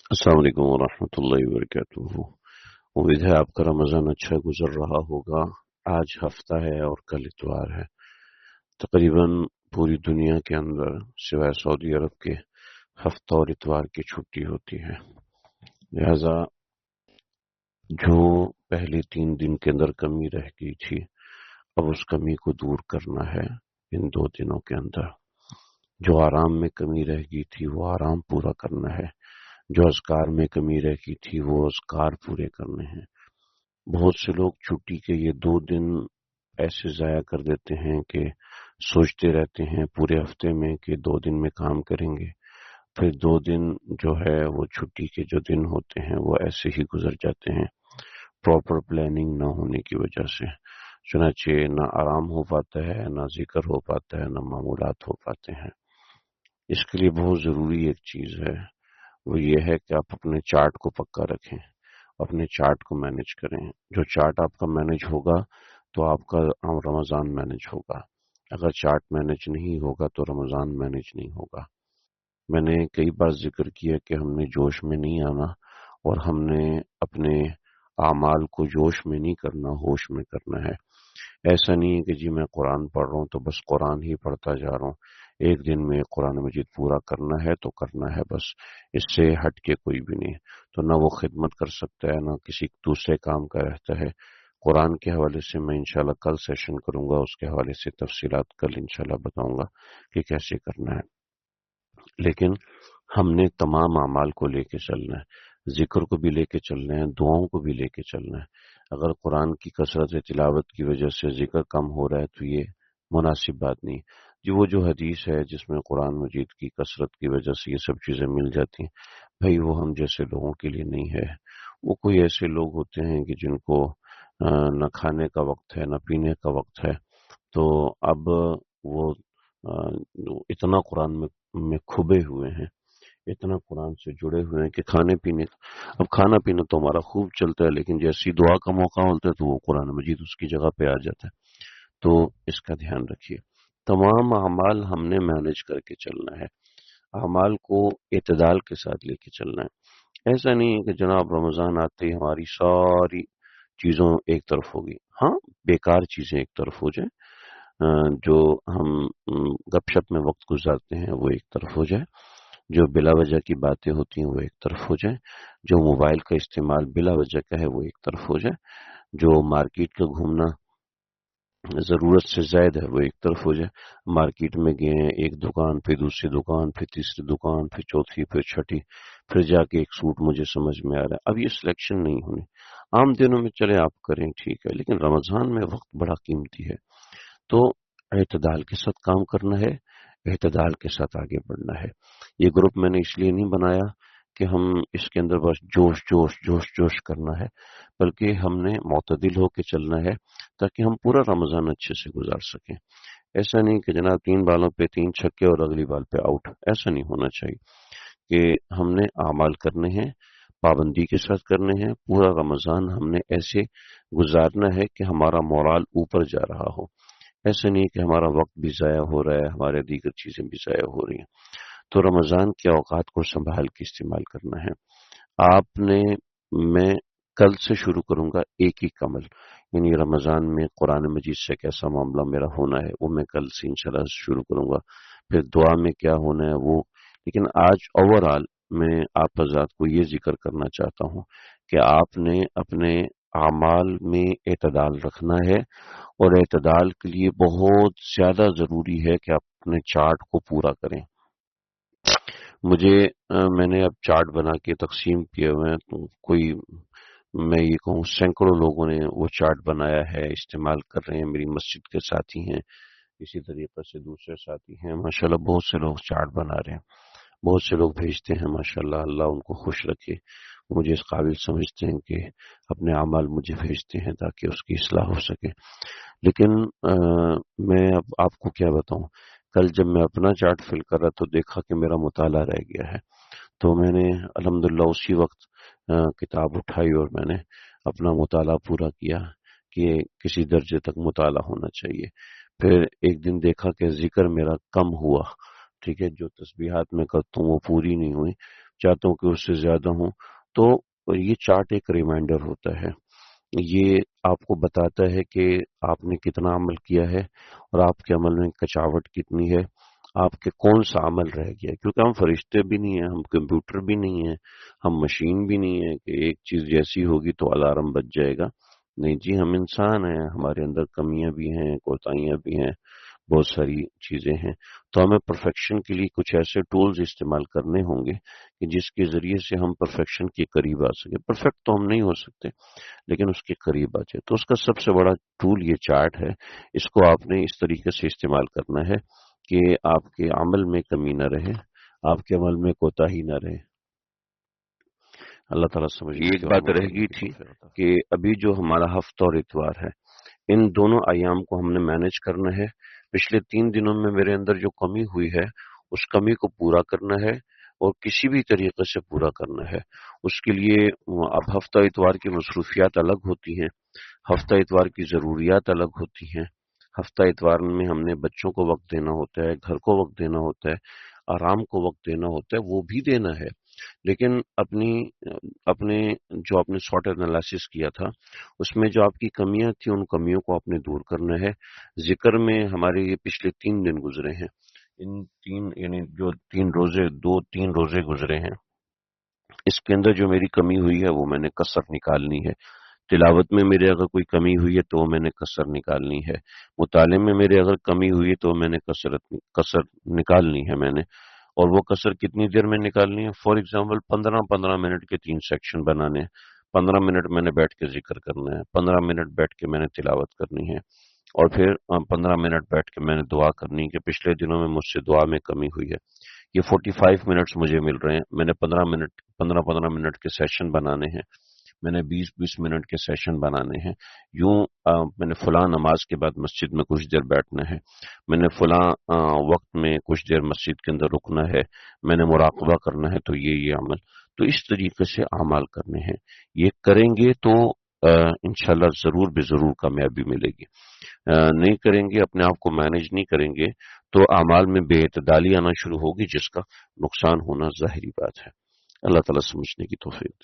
अस्सलाम वालेकुम वरहमतुल्लाहि वबरकातुहू। उम्मीद है आपका रमज़ान अच्छा गुजर रहा होगा। आज हफ्ता है और कल इतवार है। तकरीबन पूरी दुनिया के अंदर सिवाय सऊदी अरब के हफ्ता और इतवार की छुट्टी होती है। लिहाजा जो पहले 3 दिन के अंदर कमी रह गई थी, अब उस कमी को दूर करना है इन 2 दिनों के अंदर। जो आराम में कमी रह गई थी वो आराम पूरा करना है। जो अज़कार में कमी रह गई थी वो अज़कार पूरे करने हैं। बहुत से लोग छुट्टी के ये 2 दिन ऐसे ज़ाया कर देते हैं कि सोचते रहते हैं पूरे हफ्ते में कि 2 दिन में काम करेंगे, फिर 2 दिन जो है वो छुट्टी के जो दिन होते हैं वो ऐसे ही गुजर जाते हैं, प्रॉपर प्लानिंग ना होने की वजह से। चुनाचे ना आराम हो पाता है, ना जिक्र हो पाता है, ना मामूलात हो पाते हैं। इसके लिए बहुत ज़रूरी एक चीज़ है, वो ये है कि आप अपने चार्ट को पक्का रखें, अपने चार्ट को मैनेज करें। जो चार्ट आपका मैनेज होगा तो आपका रमज़ान मैनेज होगा। अगर चार्ट मैनेज नहीं होगा तो रमज़ान मैनेज नहीं होगा। मैंने कई बार जिक्र किया कि हमने जोश में नहीं आना और हमने अपने आमाल को जोश में नहीं करना, होश में करना है। ऐसा नहीं है कि जी मैं कुरान पढ़ रहा हूँ तो बस कुरान ही पढ़ता जा रहा हूँ, एक दिन में कुरान मजीद पूरा करना है तो करना है बस, इससे हट के कोई भी नहीं। तो ना वो खिदमत कर सकता है, ना किसी दूसरे काम का रहता है। कुरान के हवाले से मैं इंशाल्लाह कल सेशन करूंगा, उसके हवाले से तफसीलात कल इंशाल्लाह बताऊंगा कि कैसे करना है। लेकिन हमने तमाम अमाल को लेके चलना है, जिक्र को भी लेके चलना है, दुआओं को भी लेके चलना है। अगर कुरान की कसरत तिलावत की वजह से जिक्र कम हो रहा है तो ये मुनासिब बात नहीं। जी वो जो हदीस है जिसमें कुरान मजीद की कसरत की वजह से ये सब चीज़ें मिल जाती हैं, भाई वो हम जैसे लोगों के लिए नहीं है। वो कोई ऐसे लोग होते हैं कि जिनको न खाने का वक्त है न पीने का वक्त है, तो अब वो इतना कुरान में खुबे हुए हैं, इतना कुरान से जुड़े हुए हैं कि खाने पीने अब खाना पीना तो हमारा खूब चलता है, लेकिन जैसी दुआ का मौका होता है तो वो कुरान मजीद उसकी जगह पे आ जाता है। तो इसका ध्यान रखिए। तमाम अमाल हमने मैनेज करके चलना है, अमाल को एतदाल के साथ लेके चलना है। ऐसा नहीं है कि जनाब रमजान आते ही हमारी सारी चीजों एक तरफ होगी। हाँ, बेकार चीजें एक तरफ हो जाए, जो हम गपशप में वक्त गुजारते हैं वो एक तरफ हो जाए, जो बिला वजह की बातें होती हैं वो एक तरफ हो जाए, जो मोबाइल का इस्तेमाल बिला वजह का है वो एक तरफ हो जाए, जो मार्केट का घूमना जरूरत से ज्यादा है वो एक तरफ हो जाए। मार्केट में गए हैं, एक दुकान फिर दूसरी दुकान फिर तीसरी दुकान फिर चौथी फिर छठी, फिर जाके एक सूट मुझे समझ में आ रहा है। अब ये सिलेक्शन नहीं होनी। आम दिनों में चले आप करें ठीक है, लेकिन रमजान में वक्त बड़ा कीमती है। तो एतदाल के साथ काम करना है, एतदाल के साथ आगे बढ़ना है। ये ग्रुप मैंने इसलिए नहीं बनाया कि हम इसके अंदर बस जोश जोश जोश जोश करना है, बल्कि हमने मोतदिल होकर चलना है ताकि हम पूरा रमजान अच्छे से गुजार सकें। ऐसा नहीं कि जनाब 3 बालों पे 3 छक्के और अगली बाल पे आउट, ऐसा नहीं होना चाहिए। कि हमने आमाल करने हैं, पाबंदी के साथ करने हैं, पूरा रमजान हमने ऐसे गुजारना है कि हमारा मोराल ऊपर जा रहा हो। ऐसा नहीं कि हमारा वक्त भी ज़ाया हो रहा है, हमारे दीगर चीज़ें भी ज़ाया हो रही हैं। तो रमज़ान के औकात को संभाल के इस्तेमाल करना है आपने। मैं कल से शुरू करूंगा एक ही कमल, यानी रमज़ान में कुरान मजीद से कैसा मामला मेरा होना है वो मैं कल से इंशाल्लाह शुरू करूंगा। फिर दुआ में क्या होना है वो। लेकिन आज ओवरऑल मैं आप हज़रात को ये जिक्र करना चाहता हूँ कि आपने अपने आमाल में एतदाल रखना है, और एतदाल के लिए बहुत ज्यादा जरूरी है कि आप अपने चार्ट को पूरा करें। मुझे मैंने अब चार्ट बना के तकसीम किए हुए हैं, तो कोई मैं ये कहूँ सैकड़ों लोगों ने वो चार्ट बनाया है, इस्तेमाल कर रहे हैं। मेरी मस्जिद के साथी हैं, इसी तरीके से दूसरे साथी हैं, माशाल्लाह बहुत से लोग चार्ट बना रहे हैं, बहुत से लोग भेजते हैं माशाल्लाह, अल्लाह उनको खुश रखे। मुझे इस काबिल समझते हैं कि अपने अमाल मुझे भेजते हैं ताकि उसकी इस्लाह हो सके। लेकिन मैं अब आपको क्या बताऊं, कल जब मैं अपना चार्ट फिल कर रहा तो देखा कि मेरा मुताला रह गया है। तो मैंने अल्हम्दुलिल्लाह उसी वक्त किताब उठाई और मैंने अपना मुताला पूरा किया कि किसी दर्जे तक मुताला होना चाहिए। फिर एक दिन देखा कि जिक्र मेरा कम हुआ, ٹھیک ہے، جو تسبیحات میں کرتا ہوں وہ پوری نہیں ہوئی، چاہتا ہوں کہ اس سے زیادہ ہوں، تو یہ چارٹ ایک ریمائنڈر ہوتا ہے، یہ آپ کو بتاتا ہے کہ آپ نے کتنا عمل کیا ہے اور آپ کے عمل میں کچاوٹ کتنی ہے، آپ کے کون سا عمل رہ گیا، کیونکہ ہم فرشتے بھی نہیں ہیں، ہم کمپیوٹر بھی نہیں ہیں، ہم مشین بھی نہیں ہے کہ ایک چیز جیسی ہوگی تو الارم بج جائے گا، نہیں جی، ہم انسان ہیں، ہمارے اندر کمیاں بھی ہیں، کوتاہیاں بھی ہیں، بہت ساری چیزیں ہیں، تو ہمیں پرفیکشن کے لیے کچھ ایسے ٹولز استعمال کرنے ہوں گے کہ جس کے ذریعے سے ہم پرفیکشن کے قریب آ سکیں، پرفیکٹ تو ہم نہیں ہو سکتے لیکن اس کے قریب آ جائے، تو اس کا سب سے بڑا ٹول یہ چارٹ ہے، اس کو آپ نے اس طریقے سے استعمال کرنا ہے کہ آپ کے عمل میں کمی نہ رہے، آپ کے عمل میں کوتاہی نہ رہے۔ اللہ تعالیٰ سمجھنے ایک بات رہ گئی تھی کہ ابھی جو ہمارا ہفتہ اور اتوار ہے، ان دونوں ایام کو ہم نے مینج کرنا ہے، پچھلے 3 دنوں میں میرے اندر جو کمی ہوئی ہے اس کمی کو پورا کرنا ہے اور کسی بھی طریقے سے پورا کرنا ہے، اس کے لیے اب ہفتہ اتوار کی مصروفیات الگ ہوتی ہیں، ہفتہ اتوار کی ضروریات الگ ہوتی ہیں، ہفتہ اتوار میں ہم نے بچوں کو وقت دینا ہوتا ہے، گھر کو وقت دینا ہوتا ہے، آرام کو وقت دینا ہوتا ہے، وہ بھی دینا ہے، لیکن اپنے جو آپ نے سوٹ انالیسس کیا تھا اس میں جو آپ کی کمیاں تھیں ان کمیوں کو آپ نے دور کرنا ہے۔ ذکر میں ہمارے یہ پچھلے 3 دن گزرے ہیں، ان تین یعنی جو 3 روزے گزرے ہیں، اس کے اندر جو میری کمی ہوئی ہے وہ میں نے کسر نکالنی ہے، تلاوت میں میرے اگر کوئی کمی ہوئی ہے تو میں نے کسر نکالنی ہے، مطالعے میں میرے اگر کمی ہوئی ہے تو میں نے کسر نکالنی ہے میں نے، اور وہ کسر کتنی دیر میں نکالنی ہے؟ فار ایگزامپل 15-15 منٹ کے 3 سیکشن بنانے ہیں، 15 منٹ میں نے بیٹھ کے ذکر کرنا ہے، 15 منٹ بیٹھ کے میں نے تلاوت کرنی ہے، اور پھر 15 منٹ بیٹھ کے میں نے دعا کرنی ہے کہ پچھلے دنوں میں مجھ سے دعا میں کمی ہوئی ہے، یہ 45 منٹس مجھے مل رہے ہیں، میں نے 15 منٹ کے سیشن بنانے ہیں، میں نے 20-20 منٹ کے سیشن بنانے ہیں، یوں میں نے فلاں نماز کے بعد مسجد میں کچھ دیر بیٹھنا ہے، میں نے فلاں وقت میں کچھ دیر مسجد کے اندر رکنا ہے، میں نے مراقبہ کرنا ہے، تو یہ عمل، تو اس طریقے سے اعمال کرنے ہیں، یہ کریں گے تو انشاءاللہ ضرور بے ضرور کامیابی ملے گی، نہیں کریں گے، اپنے آپ کو مینج نہیں کریں گے تو اعمال میں بے اعتدالی آنا شروع ہوگی، جس کا نقصان ہونا ظاہری بات ہے۔ اللہ تعالیٰ سمجھنے کی توفیق دے۔